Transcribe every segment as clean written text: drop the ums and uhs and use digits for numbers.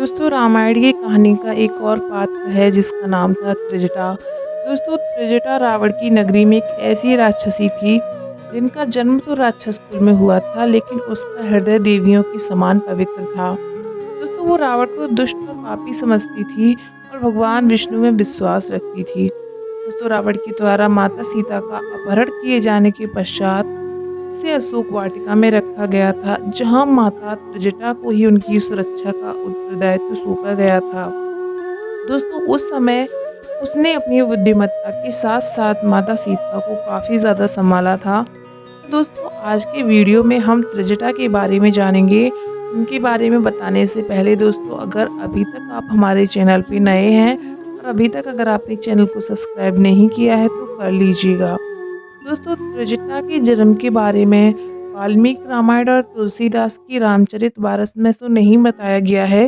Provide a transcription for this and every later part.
दोस्तों रामायण की कहानी का एक और पात्र है जिसका नाम था त्रिजटा। दोस्तों त्रिजटा रावण की नगरी में एक ऐसी राक्षसी थी जिनका जन्म तो राक्षस कुल में हुआ था, लेकिन उसका हृदय देवियों के समान पवित्र था। दोस्तों वो रावण को दुष्ट और पापी समझती थी और भगवान विष्णु में विश्वास रखती थी। दोस्तों रावण के द्वारा माता सीता का अपहरण किए जाने के पश्चात उसे अशोक वाटिका में रखा गया था, जहां माता त्रिजटा को ही उनकी सुरक्षा का उत्तरदायित्व सौंपा गया था। दोस्तों उस समय उसने अपनी बुद्धिमत्ता के साथ साथ माता सीता को काफ़ी ज़्यादा संभाला था। दोस्तों आज के वीडियो में हम त्रिजटा के बारे में जानेंगे। उनके बारे में बताने से पहले दोस्तों, अगर अभी तक आप हमारे चैनल पे नए हैं और अभी तक अगर आपने चैनल को सब्सक्राइब नहीं किया है तो कर लीजिएगा। दोस्तों त्रिजटा के जन्म के बारे में वाल्मीकि रामायण और तुलसीदास की रामचरितमानस में तो नहीं बताया गया है,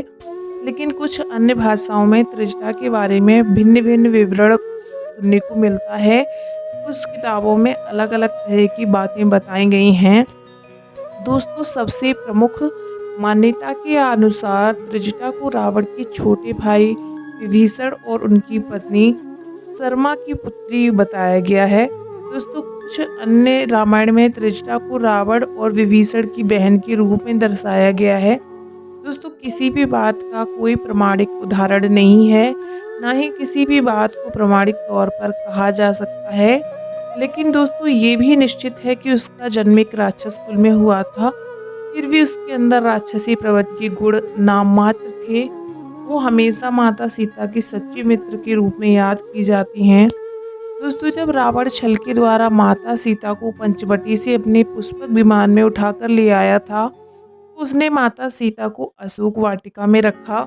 लेकिन कुछ अन्य भाषाओं में त्रिजटा के बारे में भिन्न भिन्न विवरण सुनने को मिलता है। कुछ किताबों में अलग अलग तरह की बातें बताई गई हैं। दोस्तों सबसे प्रमुख मान्यता के अनुसार त्रिजटा को रावण के छोटे भाई विभीषण और उनकी पत्नी शर्मा की पुत्री बताया गया है। दोस्तों कुछ अन्य रामायण में त्रिजटा को रावण और विभीषण की बहन के रूप में दर्शाया गया है। दोस्तों किसी भी बात का कोई प्रमाणिक उदाहरण नहीं है, ना ही किसी भी बात को प्रमाणिक तौर पर कहा जा सकता है, लेकिन दोस्तों ये भी निश्चित है कि उसका जन्म एक राक्षस कुल में हुआ था। फिर भी उसके अंदर राक्षसी प्रवृत्ति के गुण नाम मात्र थे। वो हमेशा माता सीता की सच्ची मित्र के रूप में याद की जाती हैं। दोस्तों जब रावण छल के द्वारा माता सीता को पंचवटी से अपने पुष्पक विमान में उठाकर ले आया था, तो उसने माता सीता को अशोक वाटिका में रखा।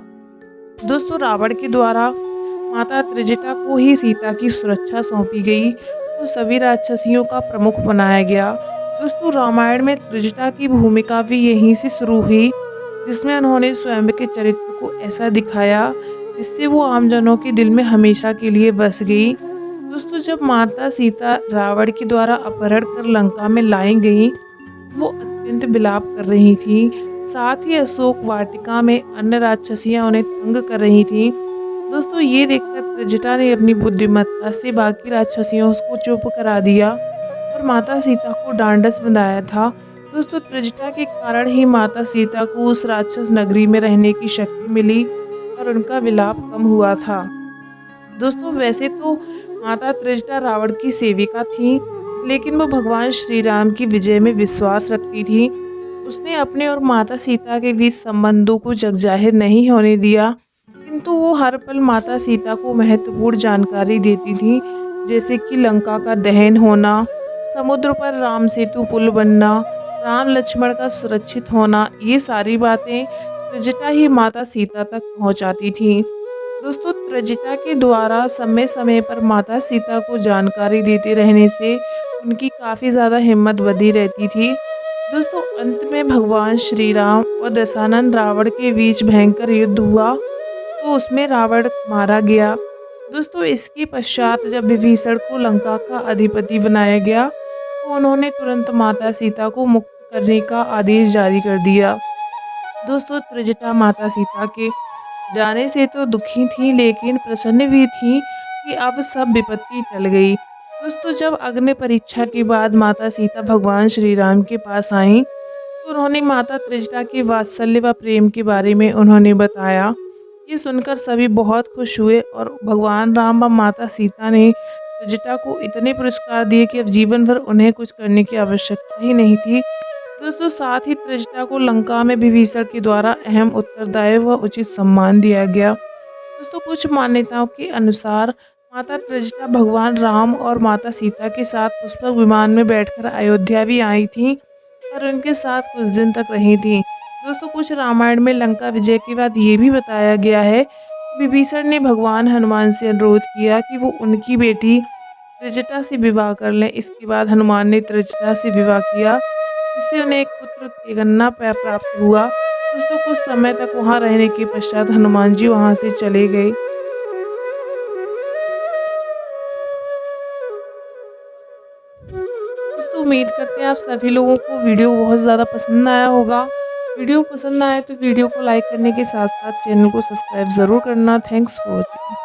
दोस्तों रावण के द्वारा माता त्रिजटा को ही सीता की सुरक्षा सौंपी गई, तो सभी राक्षसियों का प्रमुख बनाया गया। दोस्तों रामायण में त्रिजटा की भूमिका भी यहीं से शुरू हुई, जिसमें उन्होंने स्वयं के चरित्र को ऐसा दिखाया जिससे वो आमजनों के दिल में हमेशा के लिए बस गई। दोस्तों जब माता सीता रावण के द्वारा अपहरण कर लंका में लाई गई, वो अत्यंत विलाप कर रही थी। साथ ही अशोक वाटिका में अन्य राक्षसियां उन्हें तंग कर रही थीं। दोस्तों ये देखकर त्रिजटा ने अपनी बुद्धिमत्ता से बाकी राक्षसियों को चुप करा दिया और माता सीता को ढांढस बंधाया था। दोस्तों त्रिजटा के कारण ही माता सीता को उस राक्षस नगरी में रहने की शक्ति मिली और उनका विलाप कम हुआ था। दोस्तों वैसे तो माता त्रिजटा रावण की सेविका थी, लेकिन वो भगवान श्री राम की विजय में विश्वास रखती थी। उसने अपने और माता सीता के बीच संबंधों को जगजाहिर नहीं होने दिया, किंतु वो हर पल माता सीता को महत्वपूर्ण जानकारी देती थी, जैसे कि लंका का दहन होना, समुद्र पर राम सेतु पुल बनना, राम लक्ष्मण का सुरक्षित होना। ये सारी बातें त्रिजटा ही माता सीता तक पहुंचाती थी। दोस्तों त्रिजटा के द्वारा समय समय पर माता सीता को जानकारी देते रहने से उनकी काफ़ी ज़्यादा हिम्मत बधी रहती थी। दोस्तों अंत में भगवान श्री राम और दशानन रावण के बीच भयंकर युद्ध हुआ, तो उसमें रावण मारा गया। दोस्तों इसके पश्चात जब विभीषण को लंका का अधिपति बनाया गया, तो उन्होंने तुरंत माता सीता को मुक्त करने का आदेश जारी कर दिया। दोस्तों त्रिजटा माता सीता के जाने से तो दुखी थी, लेकिन प्रसन्न भी थी कि अब सब विपत्ति टल गई। दोस्तों जब अग्नि परीक्षा के बाद माता सीता भगवान श्री राम के पास आईं, तो उन्होंने माता त्रिजटा के वात्सल्य व प्रेम के बारे में उन्होंने बताया। ये सुनकर सभी बहुत खुश हुए और भगवान राम व माता सीता ने त्रिजटा को इतने पुरस्कार दिए कि अब जीवन भर उन्हें कुछ करने की आवश्यकता ही नहीं थी। दोस्तों साथ ही त्रिजटा को लंका में विभीषण के द्वारा अहम उत्तरदायित्व व उचित सम्मान दिया गया। दोस्तों कुछ मान्यताओं के अनुसार माता त्रिजटा भगवान राम और माता सीता के साथ पुष्पक विमान में बैठकर अयोध्या भी आई थीं और उनके साथ कुछ दिन तक रही थीं। दोस्तों कुछ रामायण में लंका विजय के बाद ये भी बताया गया है कि विभीषण ने भगवान हनुमान से अनुरोध किया कि वो उनकी बेटी त्रिजटा से विवाह कर लें। इसके बाद हनुमान ने त्रिजटा से विवाह किया, जिससे उन्हें एक पुत्र तेगन्ना प्राप्त हुआ। दोस्तों कुछ समय तक वहां रहने के पश्चात हनुमान जी वहां से चले गए। दोस्तों उम्मीद करते हैं आप सभी लोगों को वीडियो बहुत ज़्यादा पसंद आया होगा। वीडियो पसंद आए तो वीडियो को लाइक करने के साथ साथ चैनल को सब्सक्राइब ज़रूर करना। Thanks for watching.